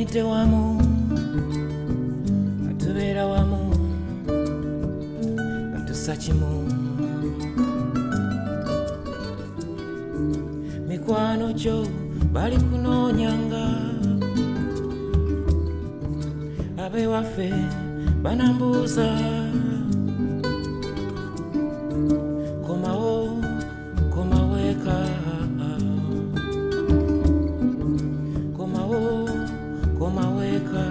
tukulidde wamu tubeera wamu batussa kimu mikwano gyo bali kunoonyanga abewaffe banambuuza komawo komaweeka komawo komaweeka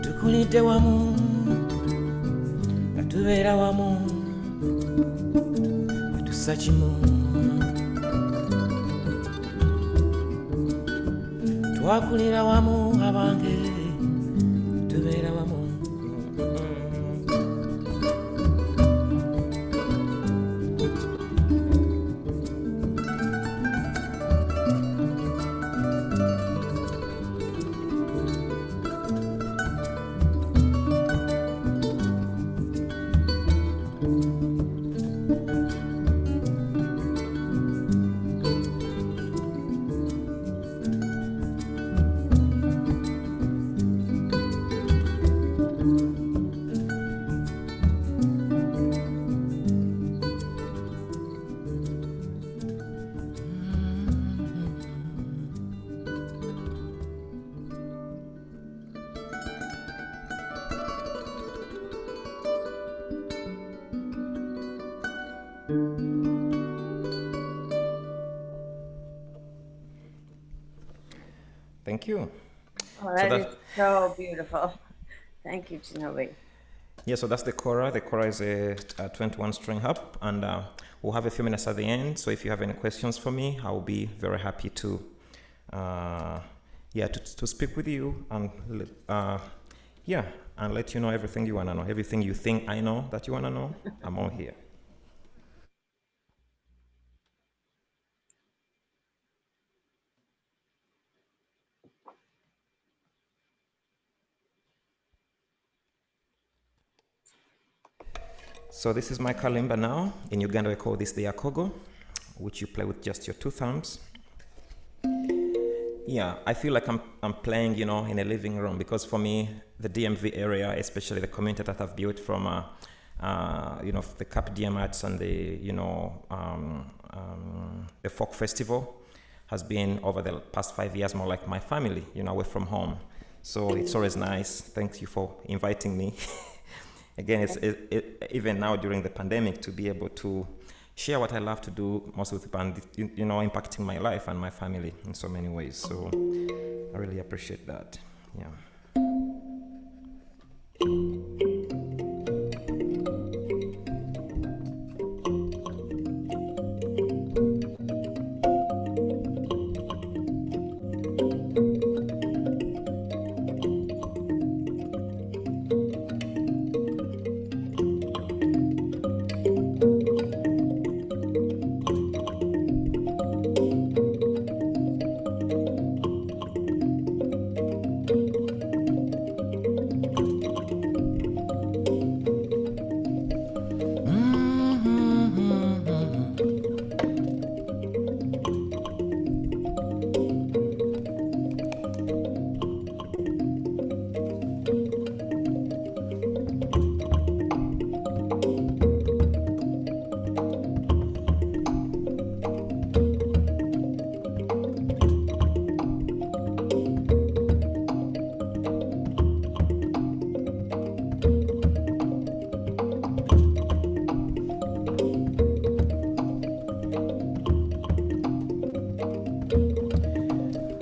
tukulidde wamu nga tubeera wamu batussa kimu twakulira wamu abange tubeera wamu Thank you. Oh, that is so beautiful. Thank you, Kinobe. Yeah, so that's the kora. The kora is a 21 string harp, and we'll have a few minutes at the end. So if you have any questions for me, I will be very happy to speak with you and and let you know everything you want to know, everything you think I know that you want to know. I'm all here. So this is my kalimba now. In Uganda we call this the akogo, which you play with just your two thumbs. Yeah, I feel like I'm playing, in a living room, because for me, the DMV area, especially the community that I've built from, the Carpe Diem arts and the folk festival has been over the past 5 years more like my family, away from home. So it's always nice. Thank you for inviting me. Again, it's even now during the pandemic to be able to share what I love to do most of the time, impacting my life and my family in so many ways. So I really appreciate that. Yeah.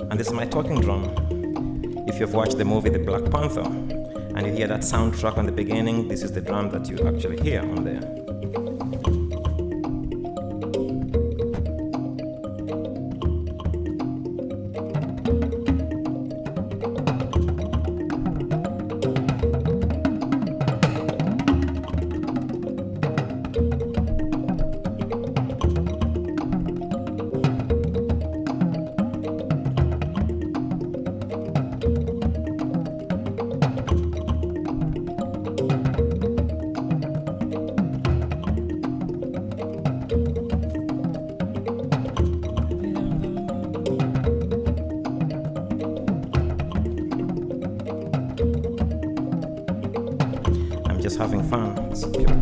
And this is my talking drum. If you've watched the movie The Black Panther and you hear that soundtrack on the beginning, this is the drum that you actually hear on there. just having fun. It's beautiful.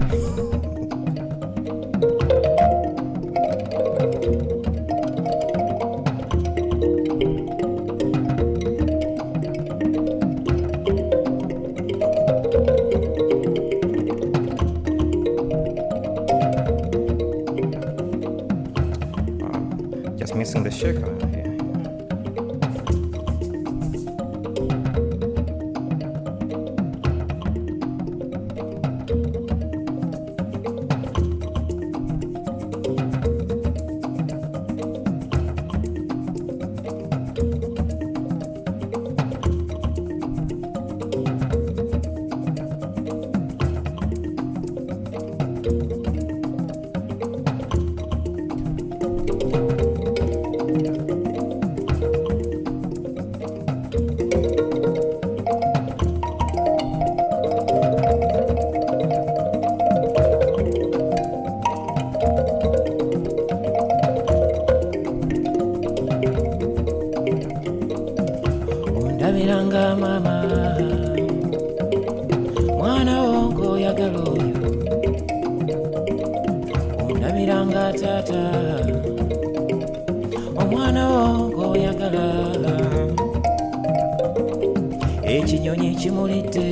Just missing the shaker here. Ndabiranga mama mwana wongo yagala oyo ondabiranga tata omwana wongo yagala ekinyonyi kimulidde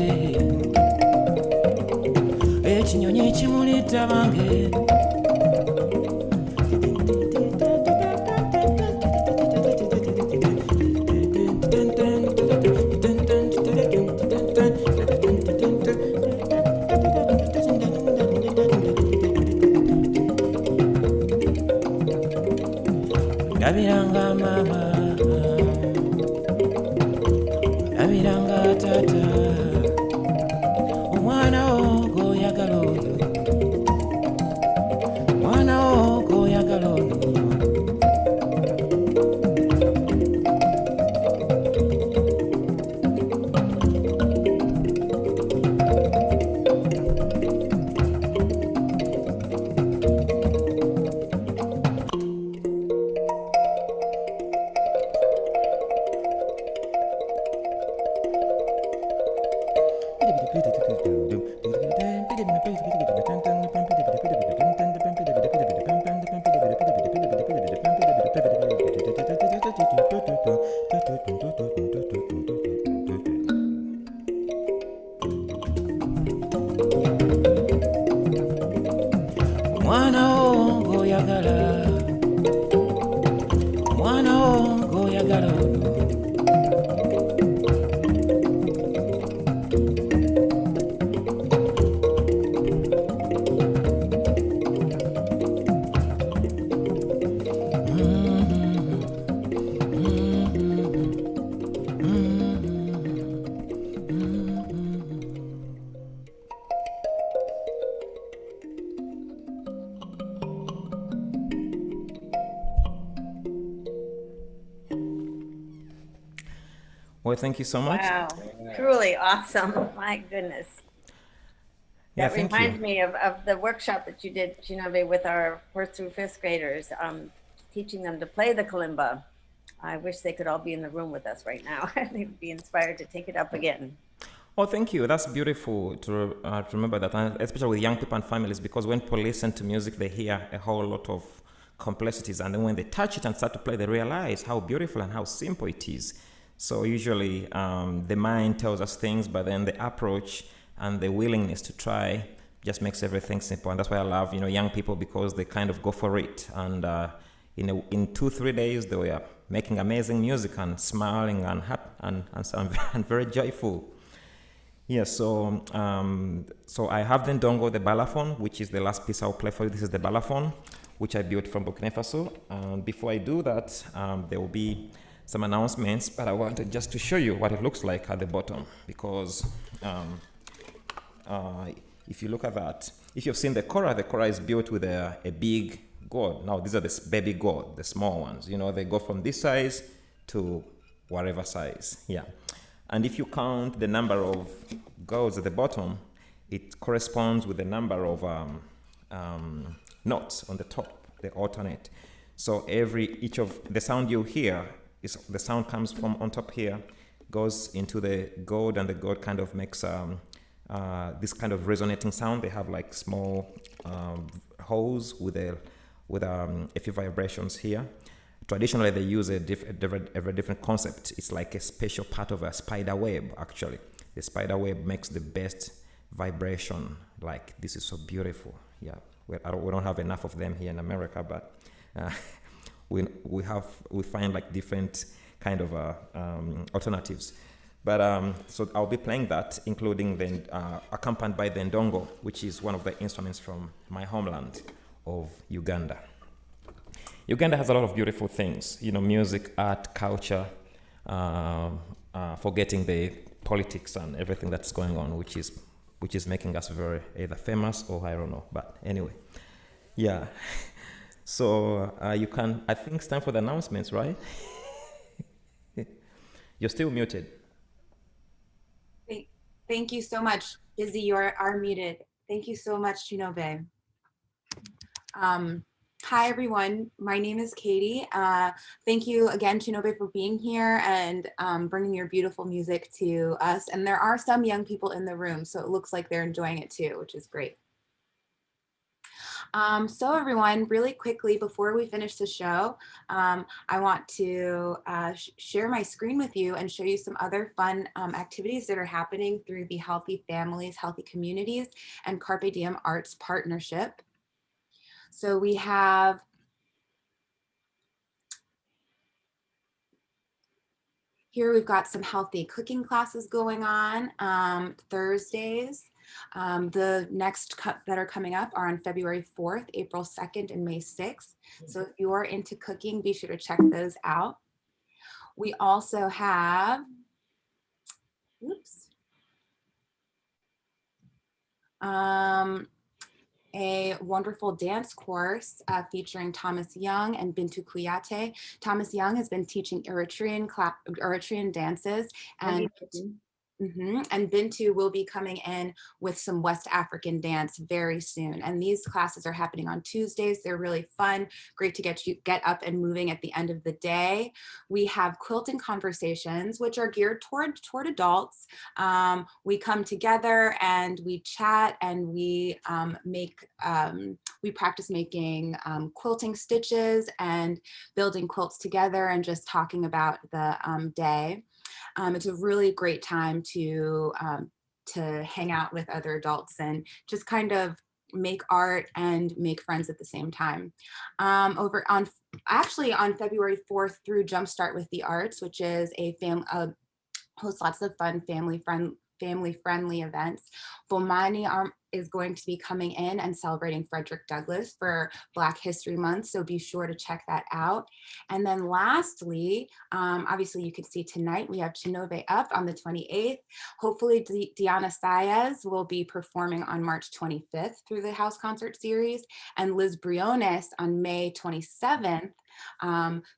ekinyonyi kimulidde abange Ndabiranga mama ndabiranga tata omwana wongo yagala oyo mwana wongo yagala oyo mwana wongo yagala mwana wongo yagala oyo Well, thank you so much. Wow, truly awesome. My goodness. Yeah, That thank reminds you. me of the workshop that you did, Kinobe, with our first through fifth graders, teaching them to play the kalimba. I wish they could all be in the room with us right now. They'd be inspired to take it up again. Oh, thank you. That's beautiful to remember that, and especially with young people and families, because when people listen to music, they hear a whole lot of complexities, and then when they touch it and start to play, they realize how beautiful and how simple it is. So usually the mind tells us things, but then the approach and the willingness to try just makes everything simple. And that's why I love, young people, because they kind of go for it. And in 2-3 days, they were making amazing music and smiling and happy and very joyful. Yeah, so I have the ndongo, the balafon, which is the last piece I'll play for you. This is the balafon, which I built from Burkina Faso. And before I do that, there will be some announcements, but I wanted just to show you what it looks like at the bottom, because if you look at that, if you've seen the kora is built with a big gourd. Now these are the baby gourd, the small ones. They go from this size to whatever size. Yeah, and if you count the number of gourds at the bottom, it corresponds with the number of notes on the top, the alternate. So each of the sound you hear the sound comes from on top here, goes into the gourd, and the gourd kind of makes this kind of resonating sound. They have like small holes with a few vibrations here. Traditionally, they use a very different concept. It's like a special part of a spider web, actually. The spider web makes the best vibration. Like, this is so beautiful. Yeah, we don't have enough of them here in America, but we find like different kind of alternatives. But so I'll be playing that, including accompanied by the ndongo, which is one of the instruments from my homeland of Uganda. Uganda has a lot of beautiful things, music, art, culture, forgetting the politics and everything that's going on, which is making us very either famous or I don't know. But anyway, yeah. So I think it's time for the announcements, right? You're still muted. Thank you so much. Izzy, you are muted. Thank you so much, Kinobe. Hi, everyone. My name is Katie. Thank you again, Kinobe, for being here and bringing your beautiful music to us. And there are some young people in the room, so it looks like they're enjoying it too, which is great. So everyone, really quickly before we finish the show, I want to share my screen with you and show you some other fun activities that are happening through the Healthy Families, Healthy Communities and Carpe Diem Arts Partnership. So we have here, we've got some healthy cooking classes going on Thursdays. The next that are coming up are on February 4th, April 2nd, and May 6th. So if you are into cooking, be sure to check those out. We also have, a wonderful dance course featuring Thomas Young and Bintu Kuyate. Thomas Young has been teaching Eritrean dances, and and Bintu will be coming in with some West African dance very soon. And these classes are happening on Tuesdays. They're really fun, great to get up and moving at the end of the day. We have quilting conversations, which are geared toward adults. We come together and we chat and we practice making quilting stitches and building quilts together and just talking about the day. It's a really great time to hang out with other adults and just kind of make art and make friends at the same time. Actually on February 4th through Jumpstart with the Arts, which is hosts lots of fun family-friendly events. Bomani is going to be coming in and celebrating Frederick Douglass for Black History Month, so be sure to check that out. And then lastly, obviously you can see tonight we have Kinobe up on the 28th. Hopefully Diana Saez will be performing on March 25th through the house concert series, and Liz Briones on May 27th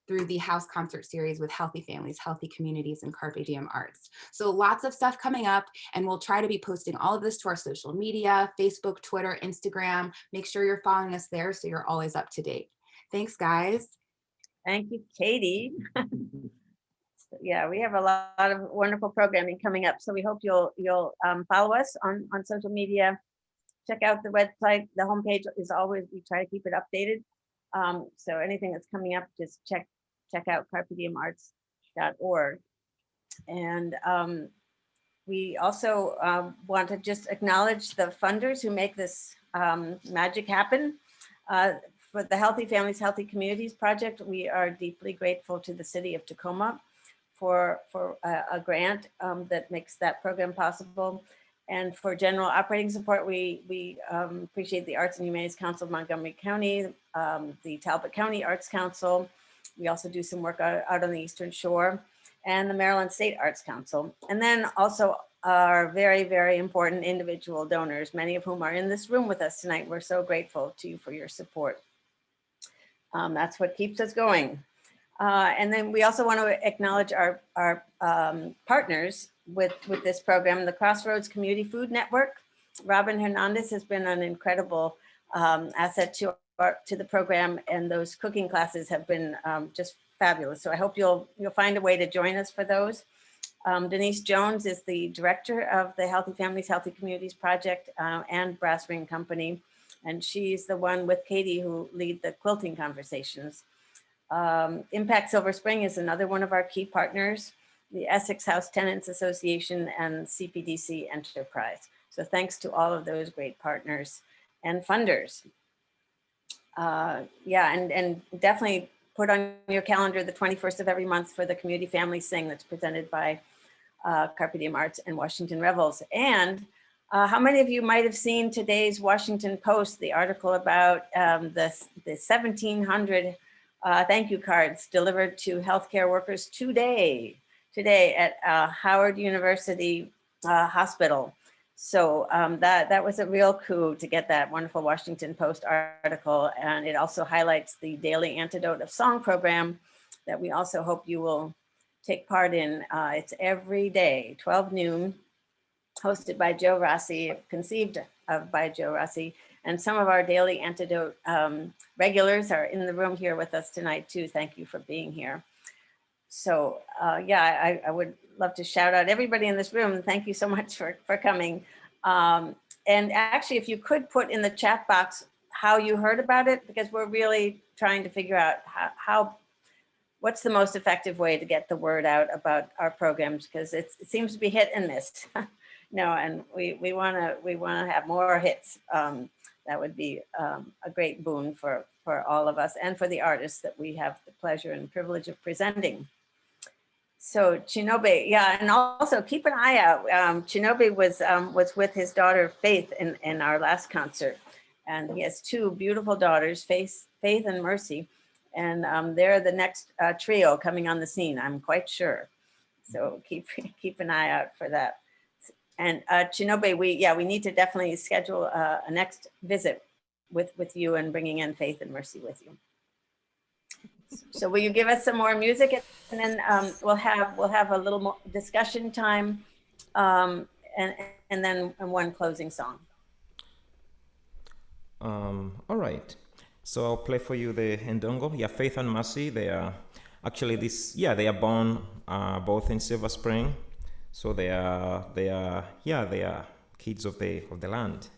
through the house concert series with Healthy Families, Healthy Communities, and Carpe Diem Arts. So lots of stuff coming up, and we'll try to be posting all of this to our social media, Facebook, Twitter, Instagram. Make sure you're following us there so you're always up to date. Thanks, guys. Thank you, Katie. Yeah, we have a lot of wonderful programming coming up, so we hope you'll follow us on social media. Check out the website. The homepage is always, we try to keep it updated. So anything that's coming up, just check out carpediemarts.org. And we also want to just acknowledge the funders who make this magic happen. For the Healthy Families, Healthy Communities project, we are deeply grateful to the City of Takoma for a grant that makes that program possible. And for general operating support, we appreciate the Arts and Humanities Council of Montgomery County, the Talbot County Arts Council. We also do some work out on the Eastern Shore, and the Maryland State Arts Council. And then also our very, very important individual donors, many of whom are in this room with us tonight. We're so grateful to you for your support. That's what keeps us going. And then we also want to acknowledge our partners with this program, the Crossroads Community Food Network. Robin Hernandez has been an incredible asset to the program, and those cooking classes have been just fabulous. So I hope you'll find a way to join us for those. Denise Jones is the director of the Healthy Families, Healthy Communities Project and Brass Ring Company. And she's the one with Katie who lead the quilting conversations. Impact Silver Spring is another one of our key partners, the Essex House Tenants Association and CPDC Enterprise. So thanks to all of those great partners and funders. Yeah, and definitely put on your calendar the 21st of every month for the Community Family Sing that's presented by Carpe Diem Arts and Washington Revels. And how many of you might have seen today's Washington Post, the article about the 1,700 thank you cards delivered to healthcare workers today at Howard University Hospital. So that was a real coup to get that wonderful Washington Post article. And it also highlights the Daily Antidote of Song program that we also hope you will take part in. It's every day, 12 noon, hosted by Joe Rossi, conceived of by Joe Rossi. And some of our Daily Antidote regulars are in the room here with us tonight too. Thank you for being here. So yeah, I would love to shout out everybody in this room. Thank you so much for coming. And actually, if you could put in the chat box how you heard about it, because we're really trying to figure out what's the most effective way to get the word out about our programs, because it seems to be hit and miss. No, and we want to have more hits. That would be a great boon for all of us and for the artists that we have the pleasure and privilege of presenting. So Kinobe, yeah, and also keep an eye out. Kinobe was with his daughter Faith in our last concert, and he has two beautiful daughters, Faith and Mercy, and they're the next trio coming on the scene, I'm quite sure. So keep an eye out for that. And Kinobe, we need to definitely schedule a next visit with you and bringing in Faith and Mercy with you. So will you give us some more music, and then we'll have a little more discussion time, and then one closing song. All right. So I'll play for you the Ndongo. Yeah, Faith and Mercy. They are actually they are born both in Silver Spring. So they are kids of the land,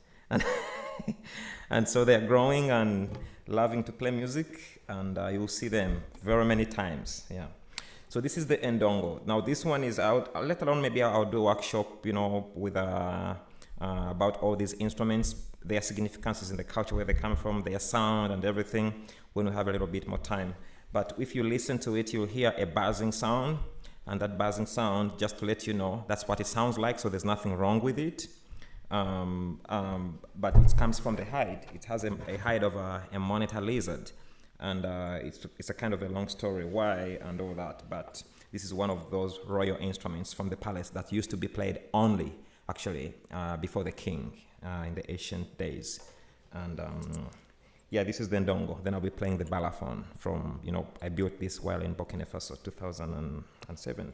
and so they are growing and loving to play music, and you'll see them very many times. Yeah. So this is the Ndongo. Now this one is out. Let alone maybe I'll do a workshop, with about all these instruments, their significances in the culture, where they come from, their sound and everything, when we have a little bit more time. But if you listen to it, you'll hear a buzzing sound. And that buzzing sound, just to let you know, that's what it sounds like, so there's nothing wrong with it. But it comes from the hide. It has a hide of a monitor lizard. And it's a kind of a long story why and all that. But this is one of those royal instruments from the palace that used to be played only, actually, before the king in the ancient days. And yeah, this is the Ndongo. Then I'll be playing the balafon from, I built this while in Burkina Faso, 2007.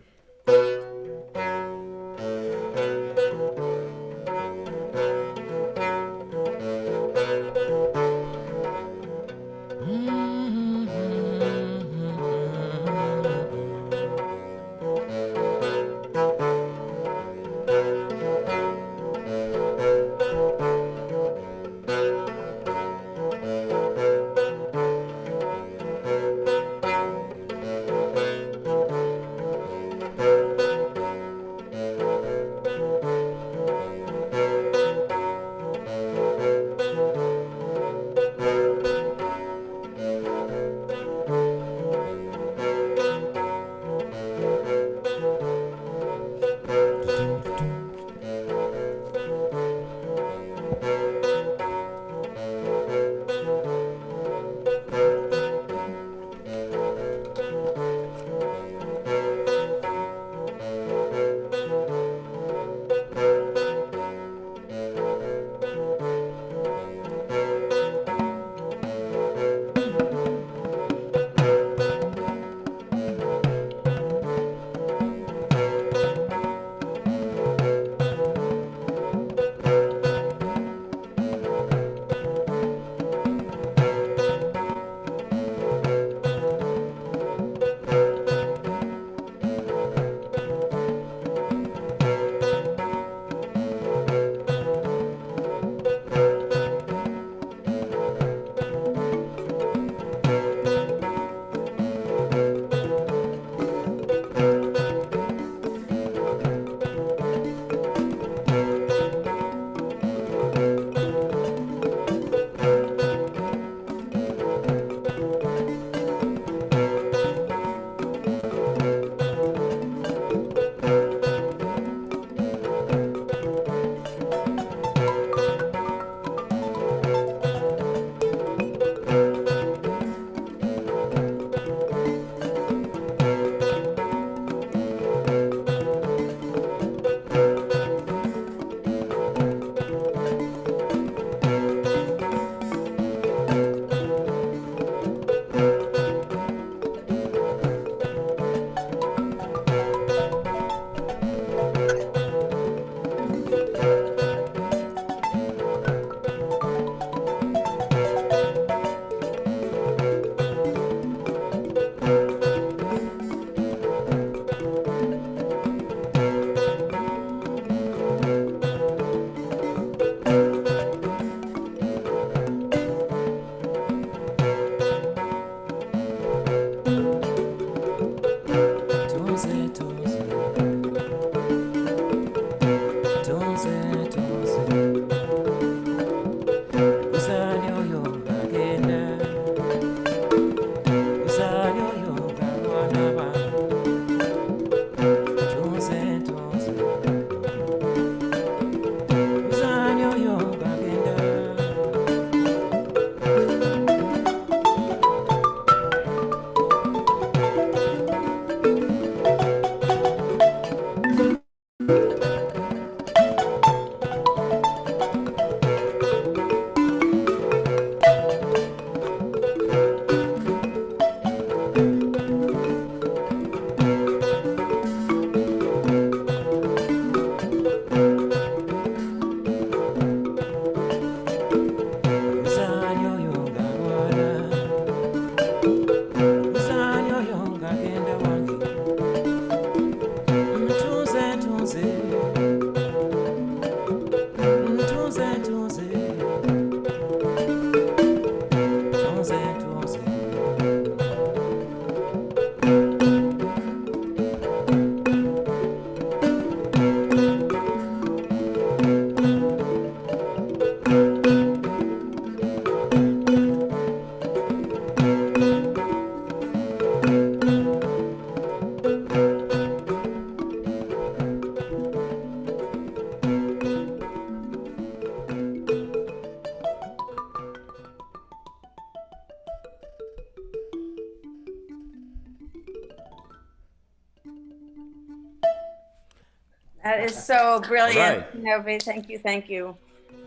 That is so brilliant, Right. Kinobe. Thank you, thank you.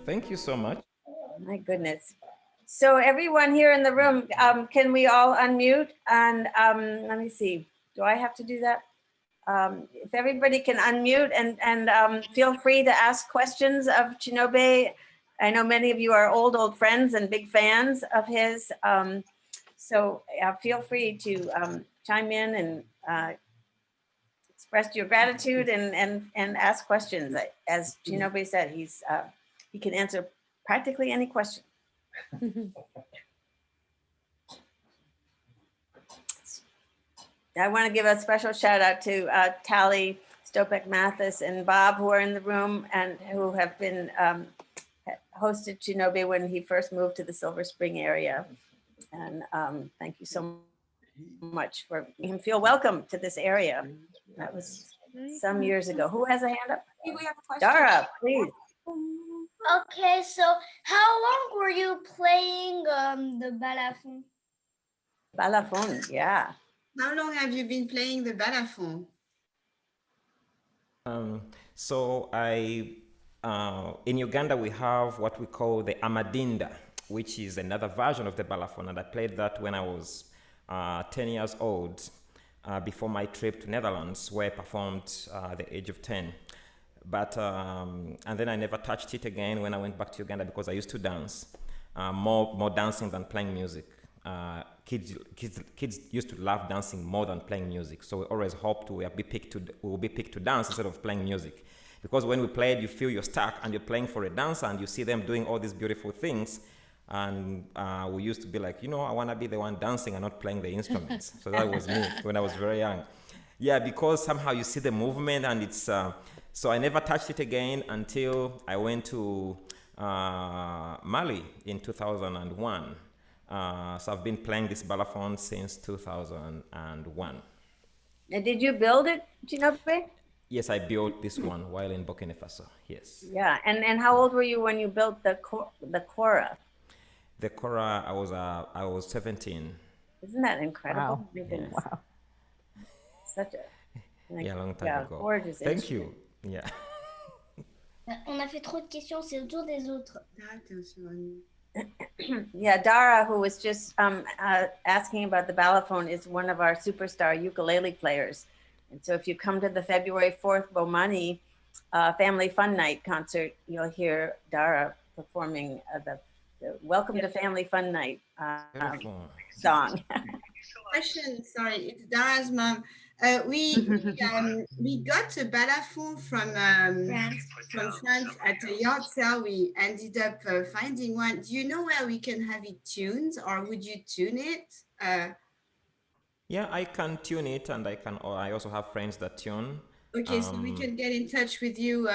Thank you so much. My goodness. So everyone here in the room, can we all unmute? And let me see, do I have to do that? If everybody can unmute and feel free to ask questions of Kinobe. I know many of you are old friends and big fans of his. So feel free to chime in and express your gratitude and ask questions. As Kinobe said, he can answer practically any question. I want to give a special shout out to Tally Stopek Mathis and Bob, who are in the room and who have been hosted Kinobe when he first moved to the Silver Spring area. And thank you so much for making him feel welcome to this area. That was some years ago. Who has a hand up? We have a question. Dara, please. Okay, so how long were you playing the balafon? Balafon, yeah. How long have you been playing the balafon? So in Uganda, we have what we call the amadinda, which is another version of the balafon, and I played that when I was 10 years old, before my trip to Netherlands, where I performed at the age of 10. But and then I never touched it again when I went back to Uganda because I used to dance, more dancing than playing music. Kids used to love dancing more than playing music, so we always hoped we will be picked to dance instead of playing music, because when we played, you feel you're stuck and you're playing for a dancer and you see them doing all these beautiful things, and we used to be like, I want to be the one dancing and not playing the instruments. So that was me when I was very young. Yeah, because somehow you see the movement, and it's so I never touched it again until I went to Mali in 2001. So I've been playing this balafon since 2001. And did you build it, Kinobe? Yes, I built this one while in Burkina Faso. Yes. Yeah, and how old were you when you built the kora? The kora, I was 17. Isn't that incredible? Wow. My goodness. Wow. Such a Yeah, long time ago. gorgeous Thank instrument. you. Yeah. On a fait trop de questions, c'est au tour des autres. Yeah, Dara, who was just asking about the balafon, is one of our superstar ukulele players. And so if you come to the February 4th Bomani Family Fun Night concert, you'll hear Dara performing the Welcome to Family Fun Night Beautiful. song. Question, sorry, it's Dara's mom. We got a balafon from France at a yard sale. We ended up finding one. Do you know where we can have it tuned, or would you tune it? Yeah, I can tune it, and I also have friends that tune. Okay, so we can get in touch with you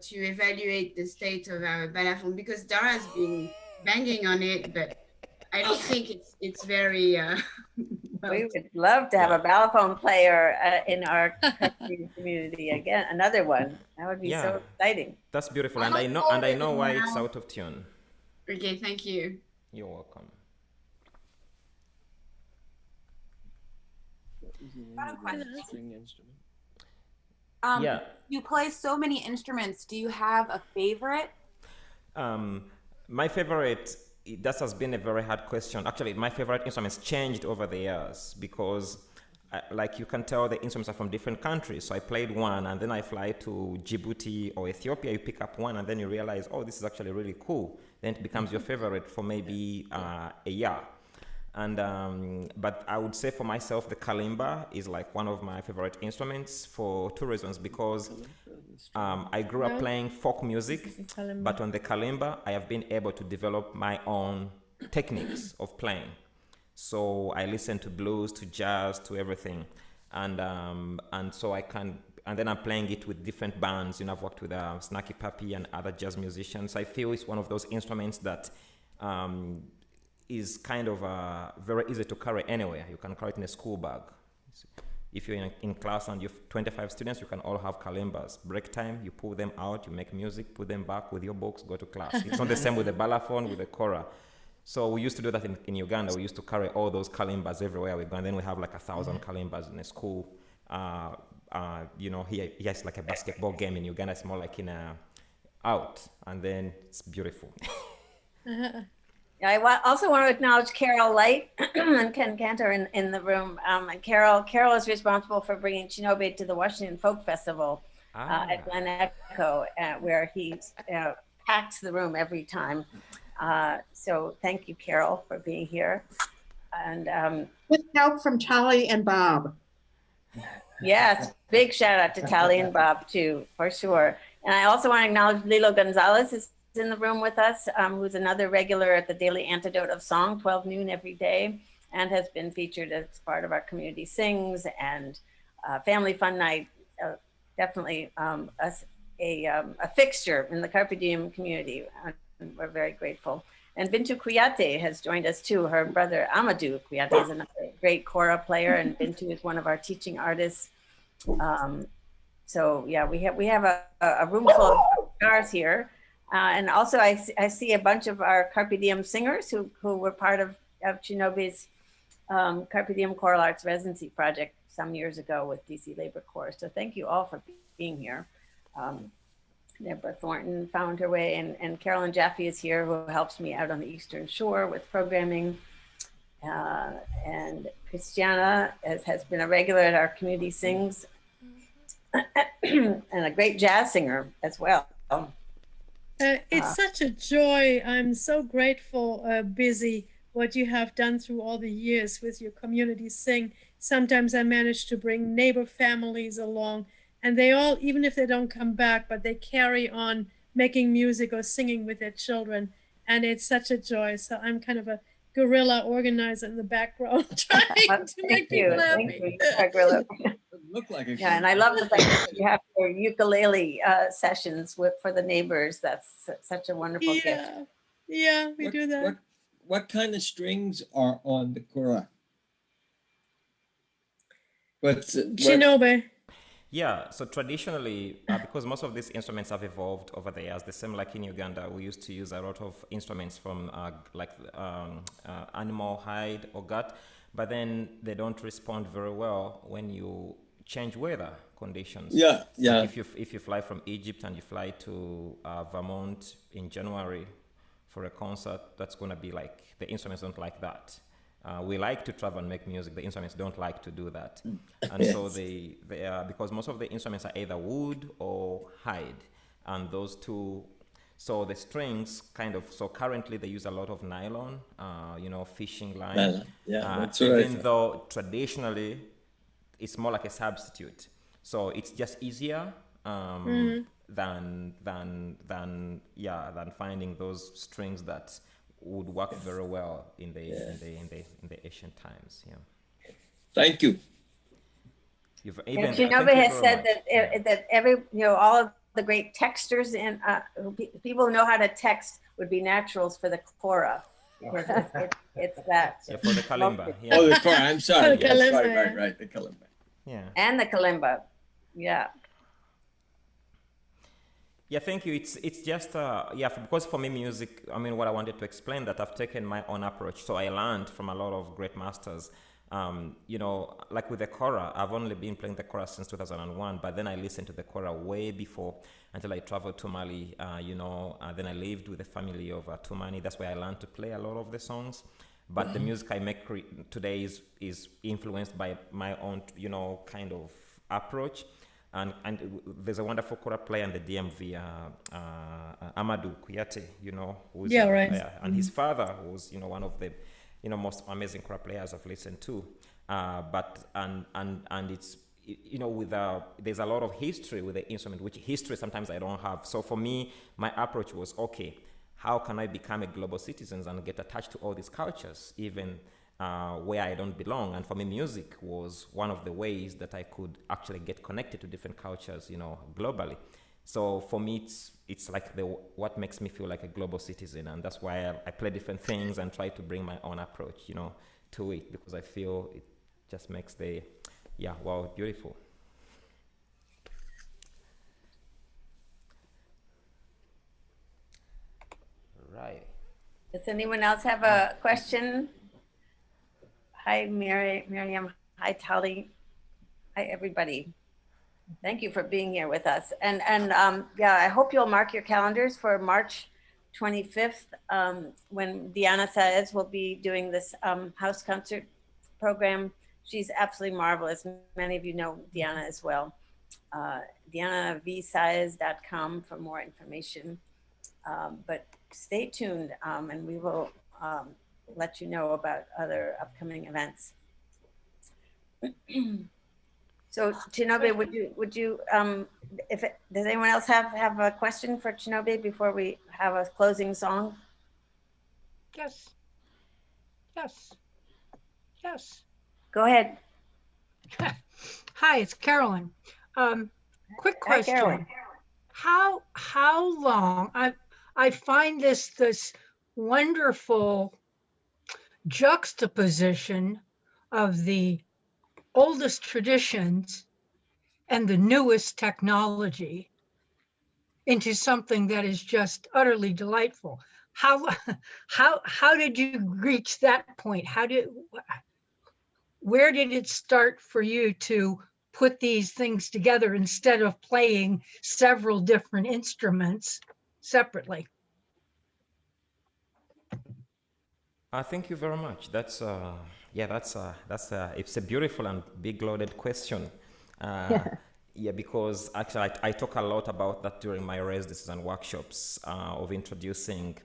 to evaluate the state of our balafon, because Dara's been banging on it, but I don't think it's very. We would love to have a balafon player in our country community again. Another one. That would be so exciting. That's beautiful, and I know why it's out of tune. Okay, thank you. You're welcome. Yeah. You play so many instruments. Do you have a favorite? My favorite, that has been a very hard question. Actually, my favorite instruments changed over the years because, like you can tell, the instruments are from different countries. So I played one, and then I fly to Djibouti or Ethiopia. You pick up one, and then you realize, oh, this is actually really cool. Then it becomes your favorite for maybe a year. And but I would say for myself, the kalimba is like one of my favorite instruments for two reasons. Because I grew up playing folk music, but on the kalimba, I have been able to develop my own techniques of playing. So I listen to blues, to jazz, to everything, and so I can. And then I'm playing it with different bands. I've worked with Snacky Papi and other jazz musicians. I feel it's one of those instruments that is kind of very easy to carry anywhere. You can carry it in a school bag. If you're in class and you have 25 students, you can all have kalimbas. Break time, you pull them out, you make music, put them back with your books, go to class. It's not the same with the balafon, with the kora. So we used to do that in Uganda. We used to carry all those kalimbas everywhere we go, and then we have like 1,000 kalimbas in a school you know, he has like a basketball game in Uganda. It's more like in a out, and then it's beautiful. Also want to acknowledge Carol Light and Ken Cantor in the room. And Carol is responsible for bringing Kinobe to the Washington Folk Festival at Glen Echo, where he packs the room every time. So thank you, Carol, for being here. And with help from Tali and Bob. yes, big shout out to Tali and Bob too, for sure. And I also want to acknowledge Lilo Gonzalez is in the room with us, who's another regular at the Daily Antidote of Song, 12 noon every day, and has been featured as part of our Community Sings and Family Fun Night. Definitely a fixture in the Carpe Diem community. And we're very grateful. And Bintu Kuyate has joined us too. Her brother Amadou Kuyate is another great kora player, and Bintu is one of our teaching artists. So yeah, we have a room full of stars here. And also I see a bunch of our Carpe Diem singers who were part of Kinobe's Carpe Diem Choral Arts Residency Project some years ago with DC Labor Corps. So thank you all for being here. Deborah Thornton found her way, and Carolyn Jaffe is here, who helps me out on the Eastern Shore with programming. And Christiana has been a regular at our Community Sings and a great jazz singer as well. It's such a joy. I'm so grateful, Busy, what you have done through all the years with your Community Sing. Sometimes I manage to bring neighbor families along, and they all, even if they don't come back, but they carry on making music or singing with their children. And it's such a joy. So I'm kind of a guerrilla organizer in the background trying to make people happy. Thank you. Look like it. Yeah, and I love the fact that you have your ukulele sessions for the neighbors. That's such a wonderful gift. Yeah, we do that. What kind of strings are on the kora? Kinobe. Yeah, so traditionally, because most of these instruments have evolved over the years, the same like in Uganda, we used to use a lot of instruments from animal hide or gut, but then they don't respond very well when you change weather conditions. Yeah. Like if you fly from Egypt and you fly to Vermont in January for a concert, that's going to be like, the instruments don't like that. We like to travel and make music. The instruments don't like to do that. And so they because most of the instruments are either wood or hide. And those two, so the strings so currently they use a lot of nylon, fishing line. Nylon. Yeah, that's right. Even though traditionally it's more like a substitute. So it's just easier than finding those strings that would work very well in the ancient times. Yeah. Thank you. Kinobe has said that every all of the great texters and people who know how to text would be naturals for the kora. It's that. Yeah, for the kalimba. Yeah. Oh, the kora. I'm sorry. Yes, right. The kalimba. Yeah. And the kalimba. Yeah. Yeah, thank you. It's just because for me music, what I wanted to explain, that I've taken my own approach. So I learned from a lot of great masters. Like with the kora, I've only been playing the kora since 2001, but then I listened to the kora way before, until I traveled to Mali, then I lived with a family of Tumani. That's where I learned to play a lot of the songs. But the music I make today is influenced by my own, kind of approach. And there's a wonderful kora player in the DMV, Amadou Kuyate, who's and his father was, one of the, most amazing kora players I've listened to. And it's, there's a lot of history with the instrument, which history sometimes I don't have. So for me, my approach was, okay, how can I become a global citizen and get attached to all these cultures, even where I don't belong? And for me, music was one of the ways that I could actually get connected to different cultures, globally. So for me, it's like what makes me feel like a global citizen, and that's why I play different things and try to bring my own approach, to it, because I feel it just makes the world beautiful. Right. Does anyone else have a question? Hi, Miriam. Hi, Tali. Hi, everybody. Thank you for being here with us. And yeah, I hope you'll mark your calendars for March 25th, when Diana Saez will be doing this house concert program. She's absolutely marvelous. Many of you know Diana as well. DianaVSaez.com for more information. But stay tuned, and we will let you know about other upcoming events. So Kinobe, does anyone else have a question for Kinobe before we have a closing song? Yes. Yes. Yes. Go ahead. Hi, it's Carolyn. Quick Hi, question. Carolyn. How long I find this wonderful juxtaposition of the oldest traditions and the newest technology into something that is just utterly delightful. How did you reach that point? Where did it start for you to put these things together instead of playing several different instruments separately? Thank you very much. It's a beautiful and big loaded question. Yeah, because actually I talk a lot about that during my residencies and workshops of introducing.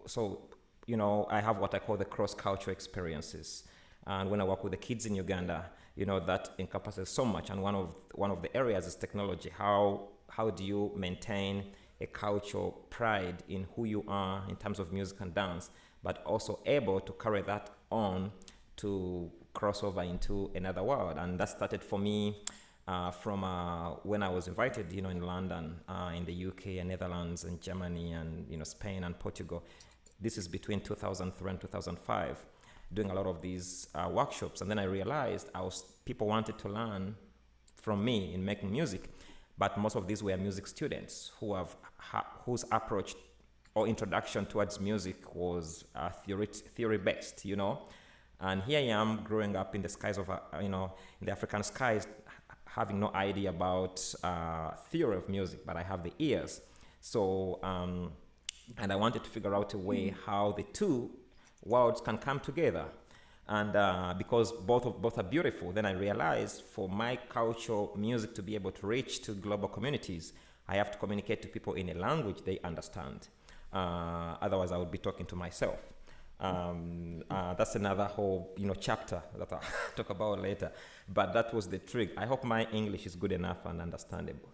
So, you know, I have what I call the cross-cultural experiences. And when I work with the kids in Uganda, you know, that encompasses so much. And one of the areas is technology. How do you maintain a cultural pride in who you are in terms of music and dance, but also able to carry that on to cross over into another world? And that started for me from when I was invited, you know, in London, in the UK and Netherlands and Germany and, you know, Spain and Portugal. This is between 2003 and 2005, doing a lot of these workshops. And then I realized people wanted to learn from me in making music, but most of these were music students whose approach or introduction towards music was theory-based, you know. And here I am growing up in the skies of, in the African skies, having no idea about theory of music, but I have the ears. So, and I wanted to figure out a way how the two worlds can come together. And because both are beautiful, then I realized for my cultural music to be able to reach to global communities, I have to communicate to people in a language they understand. Otherwise, I would be talking to myself. That's another whole, you know, chapter that I'll talk about later. But that was the trick. I hope my English is good enough and understandable.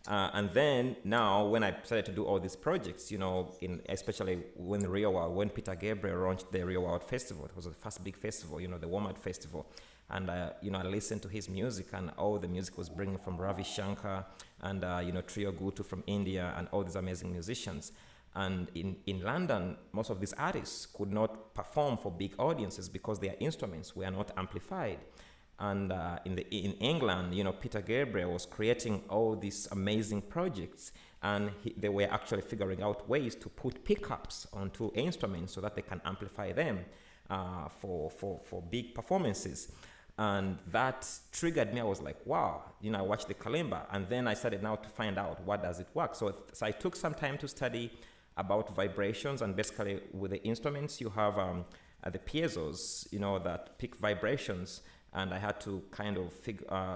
And then now, when I started to do all these projects, you know, especially when Peter Gabriel launched the Real World Festival, it was the first big festival, you know, the Walmart Festival. And, you know, I listened to his music, and all the music was bringing from Ravi Shankar and, you know, Trio Gutu from India and all these amazing musicians. And in London, most of these artists could not perform for big audiences because their instruments were not amplified. And in England, you know, Peter Gabriel was creating all these amazing projects, and they were actually figuring out ways to put pickups onto instruments so that they can amplify them for big performances. And that triggered me. I was like, wow, you know, I watched the kalimba, and then I started now to find out what does it work. So I took some time to study about vibrations, and basically with the instruments you have the piezos, you know, that pick vibrations. And I had to kind of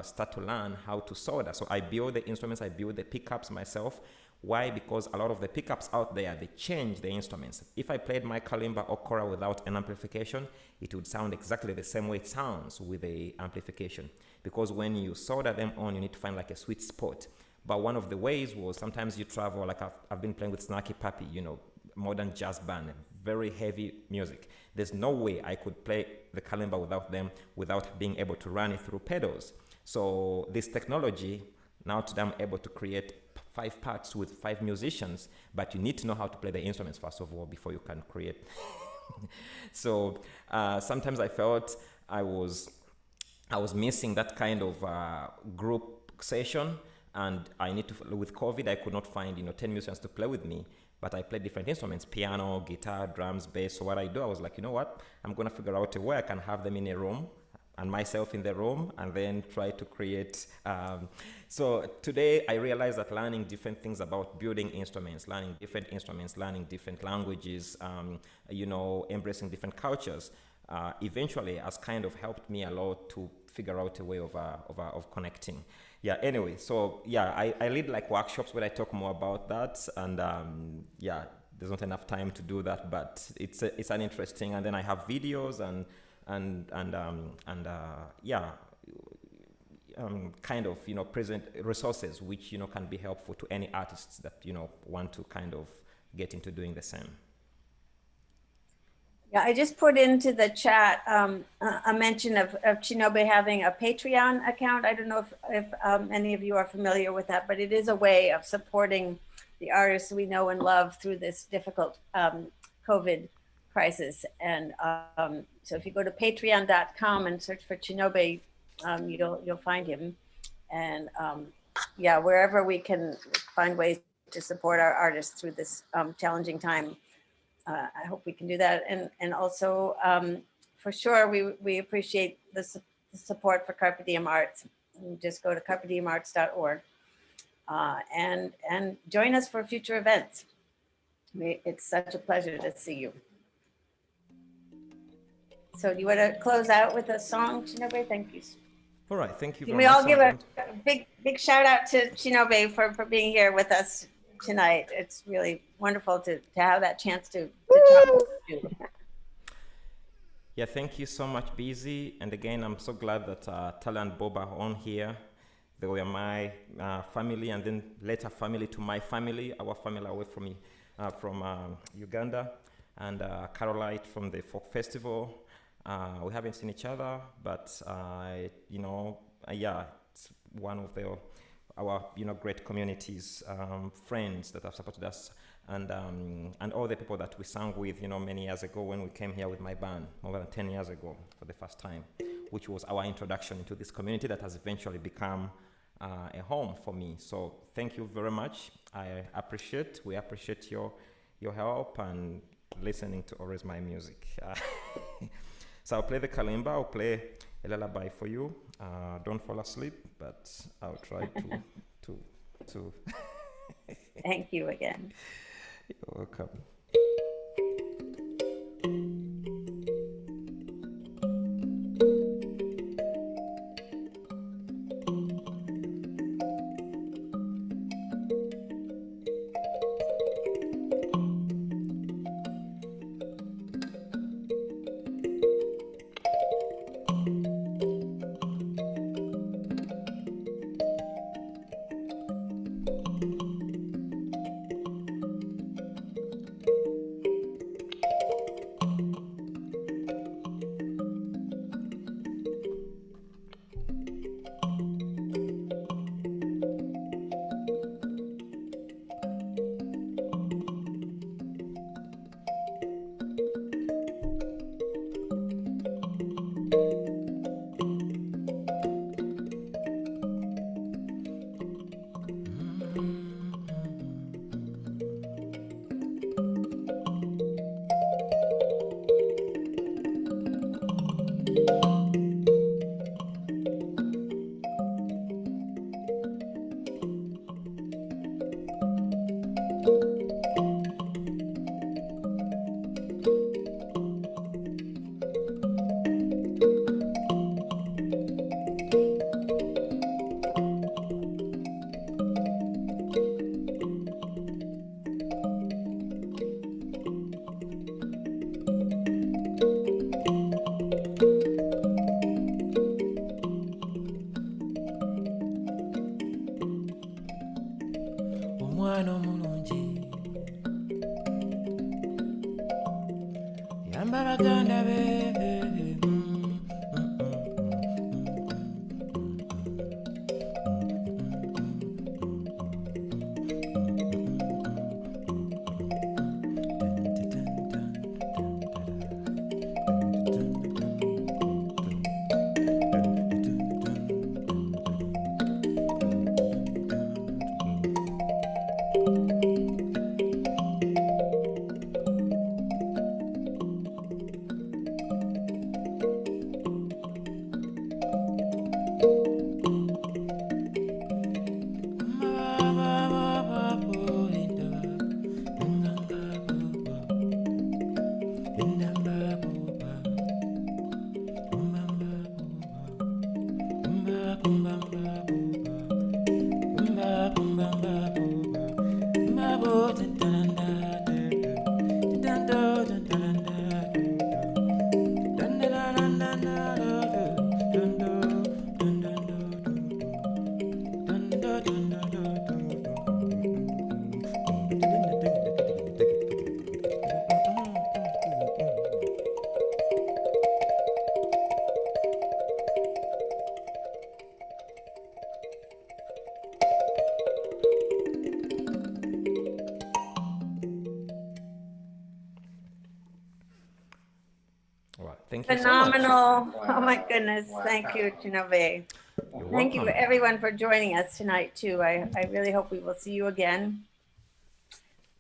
start to learn how to solder. So I build the instruments, I build the pickups myself. Why? Because a lot of the pickups out there, they change the instruments. If I played my kalimba or kora without an amplification, it would sound exactly the same way it sounds with the amplification. Because when you solder them on, you need to find like a sweet spot. But one of the ways was sometimes you travel, like I've been playing with Snarky Puppy, you know, modern jazz band, very heavy music. There's no way I could play the kalimba without them, without being able to run it through pedals. So this technology, now today I'm able to create 5 parts with 5 musicians, but you need to know how to play the instruments first of all before you can create. So sometimes I felt I was missing that kind of group session, and I need to, with COVID, I could not find, you know, 10 musicians to play with me. But I played different instruments, piano, guitar, drums, bass. So what I do, I was like, you know what? I'm going to figure out a way I can have them in a room, and myself in the room, and then try to create. So today I realized that learning different things about building instruments, learning different languages, embracing different cultures, eventually has kind of helped me a lot to figure out a way of connecting. Yeah, anyway, so yeah, I lead like workshops where I talk more about that, and there's not enough time to do that, but it's an interesting, and then I have videos and kind of present resources which can be helpful to any artists that want to kind of get into doing the same. Yeah, I just put into the chat a mention of Kinobe having a Patreon account. I don't know if any of you are familiar with that, but it is a way of supporting the artists we know and love through this difficult COVID crisis. And so if you go to patreon.com and search for Kinobe, you'll find him. And wherever we can find ways to support our artists through this challenging time, I hope we can do that. And also, for sure, we appreciate the support for Carpe Diem Arts. You just go to carpediemarts.org and join us for future events. It's such a pleasure to see you. So do you want to close out with a song, Kinobe? Thank you. All right, thank you very Can we much. all give a big shout out to Kinobe for being here with us tonight. It's really wonderful to have that chance to talk to you. Yeah, thank you so much, Busy. And again, I'm so glad that Tala and Bob are on here. They were my family, and then later family to my family, our family away from Uganda, and Carolite from the folk festival. We haven't seen each other, but it's one of our great communities, friends that have supported us, and all the people that we sang with many years ago when we came here with my band more than 10 years ago for the first time, which was our introduction into this community that has eventually become a home for me. So thank you very much. We appreciate your help and listening to always my music. So I'll play the kalimba, I'll play a lullaby for you. Don't fall asleep, but I'll try to Thank you again. You're welcome. Omwana omulungi yamba baganda be you so much. Phenomenal. Oh my goodness. Thank you, Kinobe. You're Thank you welcome. everyone for joining us tonight too. I really hope we will see you again.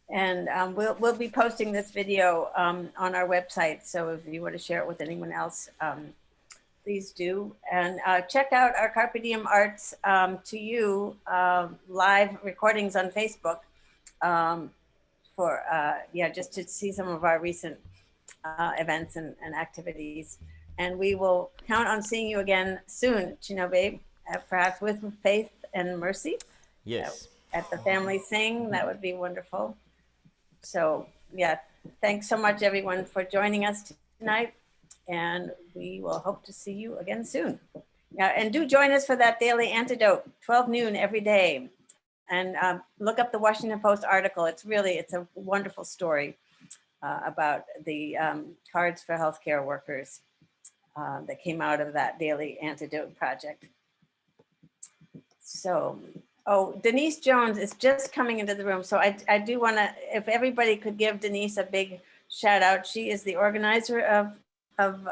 And we'll be posting this video on our website. So if you want to share it with anyone else, please do. And check out our Carpe Diem Arts to You live recordings on Facebook for, just to see some of our recent events and activities. And we will count on seeing you again soon, Kinobe, perhaps with faith and mercy. Yes. At the family sing, that would be wonderful. So yeah, thanks so much everyone for joining us tonight, and we will hope to see you again soon. Yeah, and do join us for that daily antidote, 12 noon every day. And look up the Washington Post article. It's a wonderful story about the cards for healthcare workers that came out of that daily antidote project. So, Denise Jones is just coming into the room. So I do want to, if everybody could give Denise a big shout out. She is the organizer of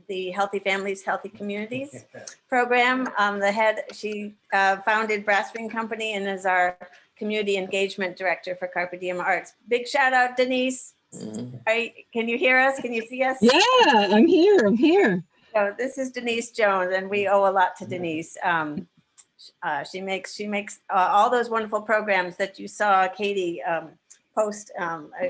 the Healthy Families, Healthy Communities program. She founded Brass Ring Company and is our community engagement director for Carpe Diem Arts. Big shout out, Denise. Can you hear us? Can you see us? Yeah, I'm here. So this is Denise Jones, and we owe a lot to Denise. She makes all those wonderful programs that you saw Katie post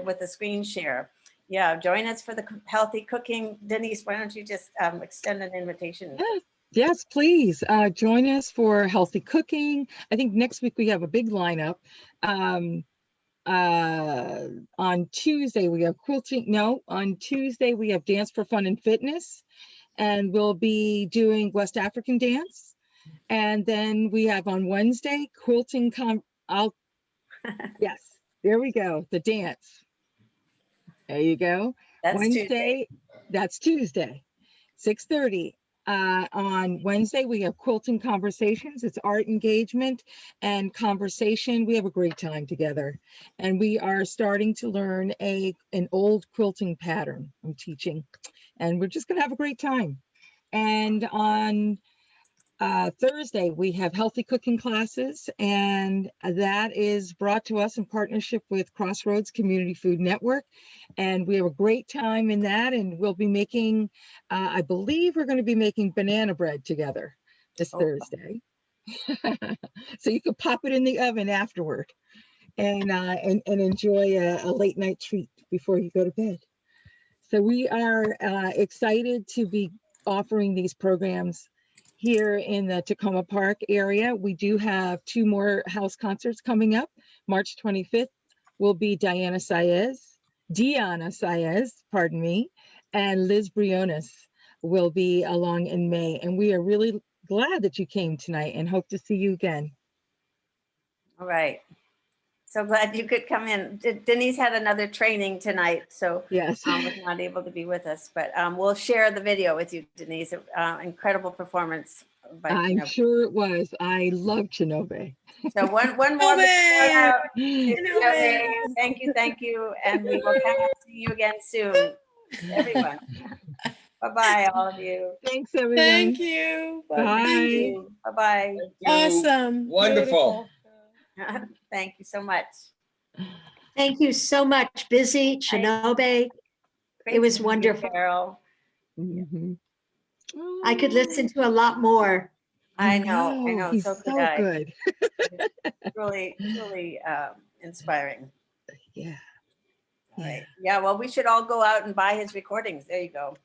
with the screen share. Yeah, join us for the healthy cooking. Denise, why don't you just extend an invitation? Yes, please join us for healthy cooking. I think next week we have a big lineup. On Tuesday we have quilting. No, on Tuesday we have dance for fun and fitness, and we'll be doing West African dance. And then we have on Wednesday quilting. Yes, there we go. The dance. There you go. That's Wednesday. That's Tuesday, 6:30. On Wednesday, we have quilting conversations. It's art engagement and conversation. We have a great time together, and we are starting to learn an old quilting pattern I'm teaching, and we're just going to have a great time. And on Thursday, we have healthy cooking classes, and that is brought to us in partnership with Crossroads Community Food Network. And we have a great time in that, and we'll be making, I believe we're going to be making banana bread together this Thursday. So you can pop it in the oven afterward and enjoy a late night treat before you go to bed. So we are excited to be offering these programs here in the Takoma Park area. We do have 2 more house concerts coming up. March 25th will be Diana Saez, pardon me, and Liz Briones will be along in May. And we are really glad that you came tonight and hope to see you again. All right. So glad you could come in. Denise had another training tonight, so yes, was not able to be with us, but we'll share the video with you, Denise. Incredible performance. I'm sure it was. I love Kinobe. So one more shout out to Kinobe. Thank you, and we will come to see you again soon, everyone. Bye-bye, all of you. Thanks, everyone. Thank you. Bye. Bye-bye. Awesome. Wonderful. Thank you so much. Thank you so much, Busy, Kinobe. It was wonderful. Carol. I could listen to a lot more. I know. He's so good. Really inspiring. Yeah. All right. Yeah, well, we should all go out and buy his recordings. There you go.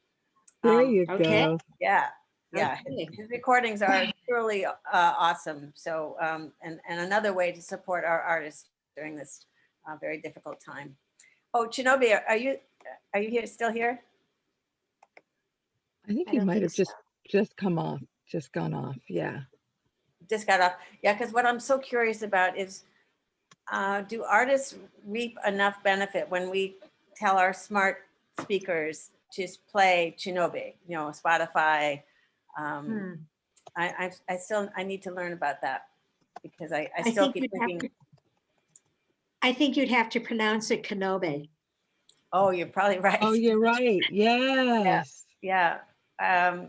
There you okay. go. Yeah. His recordings are truly awesome. So, and another way to support our artists during this very difficult time. Oh, Kinobe, are you here? Still here? I think he might have just gone off. Yeah. Just got off. Yeah, because what I'm so curious about is, do artists reap enough benefit when we tell our smart speakers to play Kinobe, Spotify? I need to learn about that, because I still keep thinking. I think you'd have to pronounce it Kinobe. Oh, you're probably right. Oh, you're right. Yes. Yeah. I'll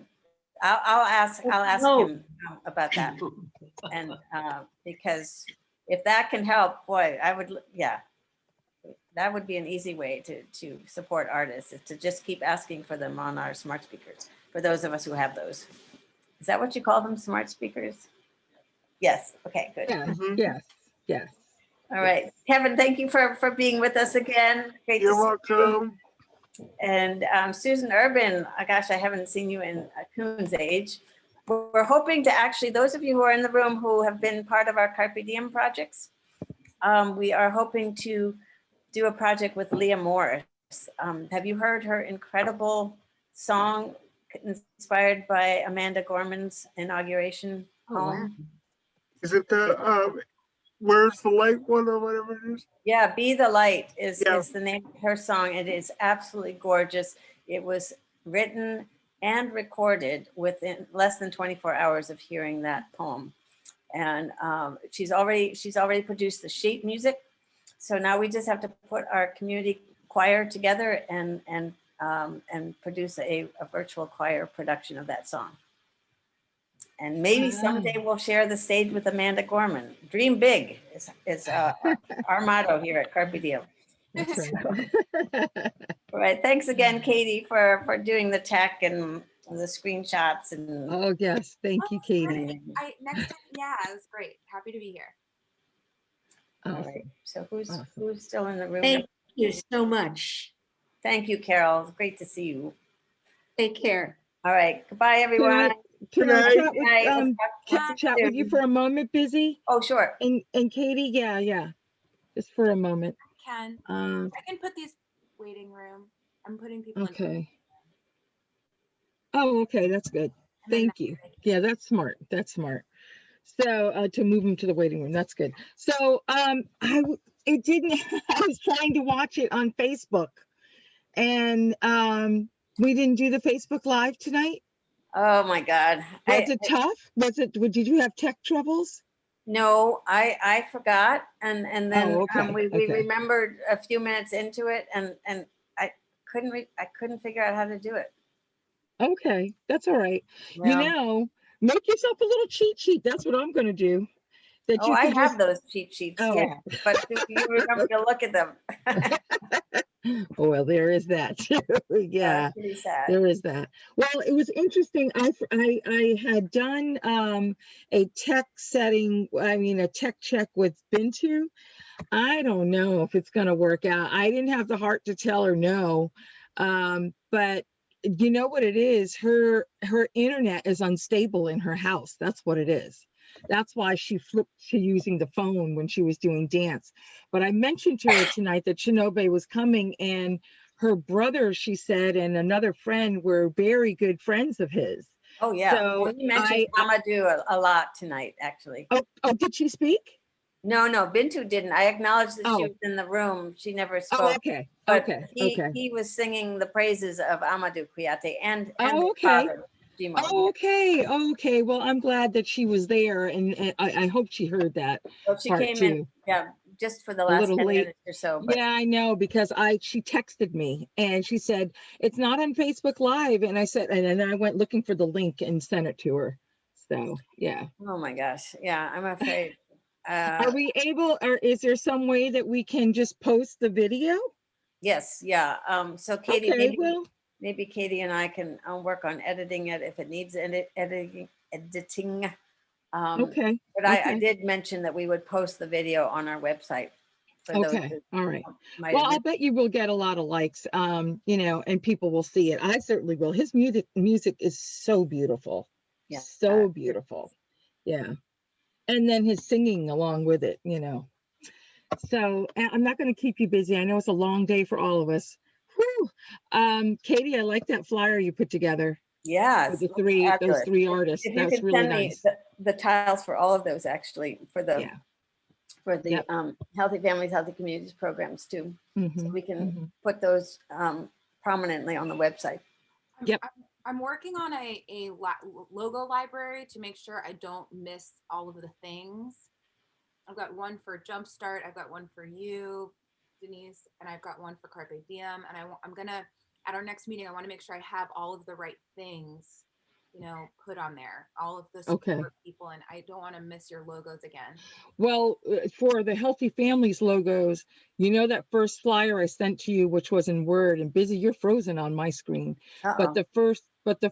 ask Oh. him about that. And because if that can help, boy, yeah, that would be an easy way to support artists, is to just keep asking for them on our smart speakers, for those of us who have those. Is that what you call them, smart speakers? Yes. Okay, good. Yes, yes, yes. All right. Kevin, thank you for being with us again. Great to see you. And Susan Urban, gosh, I haven't seen you in a coon's age. We're hoping to actually, those of you who are in the room who have been part of our Carpe Diem projects, we are hoping to do a project with Leah Morris. Have you heard her incredible song inspired by Amanda Gorman's inauguration poem? Is it the Where's the Light one or whatever it is? Yeah, Be the Light is the name of her song. It is absolutely gorgeous. It was written and recorded within less than 24 hours of hearing that poem. And she's already produced the sheet music. So now we just have to put our community choir together and produce a virtual choir production of that song. And maybe someday we'll share the stage with Amanda Gorman. Dream big is our motto here at Carpe Diem. That's right. All right. Thanks again, Katie, for doing the tech and the screenshots. And Oh, yes. Thank you, Katie. Next time, yeah, it was great. Happy to be here. All right. So who's Awesome. still in the room? Thank you so much. Thank you, Carol. It's great to see you. Take care. All right. Goodbye, everyone. Can I Good chat with you for a moment, Busy? Oh, sure. And Katie, yeah. Just for a moment. I can put these waiting room. I'm putting people in. Okay. Oh, okay. That's good. Thank you. Yeah, that's smart. That's smart. So to move them to the waiting room, that's good. So it didn't. I was trying to watch it on Facebook, and we didn't do the Facebook Live tonight. Oh my God. Was it tough? Did you have tech troubles? No, I forgot, and then we remembered a few minutes into it, and I couldn't figure out how to do it. Okay, that's all right. Yeah. Make yourself a little cheat sheet. That's what I'm going to do. I have those cheat sheets, Oh. yeah, but do you remember to look at them? Oh, well, there is that too. Yeah, That's pretty sad. there is that. Well, it was interesting. I had done a tech check with Bintu. I don't know if it's going to work out. I didn't have the heart to tell her no, but you know what it is? Her internet is unstable in her house. That's what it is. That's why she flipped to using the phone when she was doing dance. But I mentioned to her tonight that Kinobe was coming, and her brother, she said, and another friend were very good friends of his. Oh yeah. So you mentioned Amadou a lot tonight, actually. Oh, did she speak? No, Bintu didn't. I acknowledged that she was in the room. She never spoke. Oh, okay. But Okay. he was singing the praises of Amadou Kouyaté and his okay. father, Jimo. Okay. Well, I'm glad that she was there, and I hope she heard that. Well, she part came too. in, just for the last 10 minutes or so. But. Yeah, I know, because she texted me and she said, it's not on Facebook Live. And I said, and then I went looking for the link and sent it to her. So, yeah. Oh my gosh. Yeah, I'm afraid. Are we able, or is there some way that we can just post the video? Yes. Yeah. So Katie, Okay, maybe Katie and I can work on editing it if it needs editing. Okay. But I did mention that we would post the video on our website. For those all right. Well, I'll bet you will get a lot of likes, and people will see it. I certainly will. His music is so beautiful. Yeah. So beautiful. Yeah. And then his singing along with it, So I'm not going to keep you busy. I know it's a long day for all of us. Whew. Katie, I like that flyer you put together. Yeah, those three artists. If you That's can really send nice. me the tiles for all of those, actually, for the Healthy Families, Healthy Communities programs too. So we can put those prominently on the website. Yep. I'm working on a logo library to make sure I don't miss all of the things. I've got one for Jumpstart. I've got one for you, Denise, and I've got one for Carpe Diem. And I'm gonna at our next meeting, I want to make sure I have all of the right things, put on there, all of the Okay. support people, and I don't want to miss your logos again. Well, for the Healthy Families logos, that first flyer I sent to you, which was in Word, and Busy, you're frozen on my screen. But the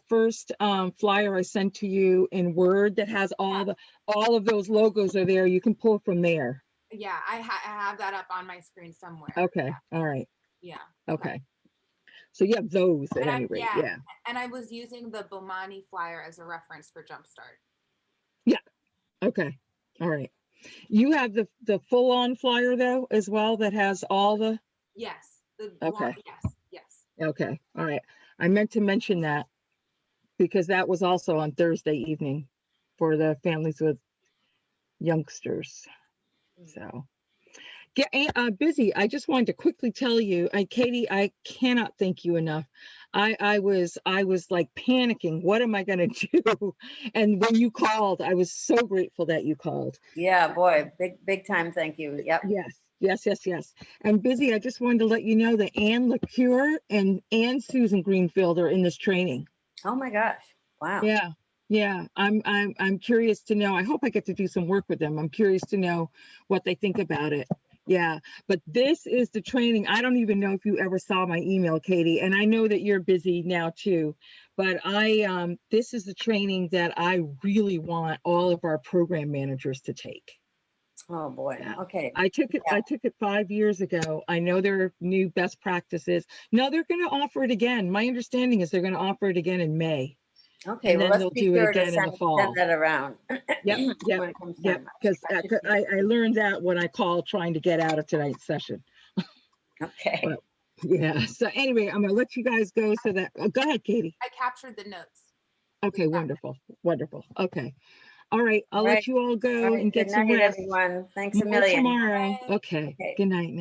first flyer I sent to you in Word that has all of those logos are there. You can pull from there. Yeah, I have that up on my screen somewhere. Okay. All right. Yeah. Okay. So you have those at any rate. Yeah. And I was using the Bomani flyer as a reference for Jumpstart. Yeah. Okay. All right. You have the full-on flyer though as well that has all the. Yes. Okay. Yes. Okay. All right. I meant to mention that because that was also on Thursday evening for the families with youngsters. So get Busy. I just wanted to quickly tell you, Katie, I cannot thank you enough. I was like panicking. What am I going to do? And when you called, I was so grateful that you called. Yeah, boy, big time. Thank you. Yep. Yes. And Busy, I just wanted to let you know that Anne LaCure and Susan Greenfield are in this training. Oh my gosh. Wow. Yeah. I'm curious to know. I hope I get to do some work with them. I'm curious to know what they think about it. Yeah, but this is the training. I don't even know if you ever saw my email, Katie, and I know that you're busy now too, but this is the training that I really want all of our program managers to take. Oh boy. Yeah. Okay. I took it 5 years ago. I know there are new best practices. No, they're going to offer it again. My understanding is they're going to offer it again in May. Okay, And well, then let's they'll be do sure it to again in the fall. send that around. Yep. Because I learned that when I called trying to get out of tonight's session. Okay. But, yeah. So anyway, I'm gonna let you guys go so that. Go ahead, Katie. I captured the notes. Okay. Wonderful. Okay. All right. I'll let you all go and get Good some night, rest. everyone. Thanks a More million. tomorrow. Okay. Good night.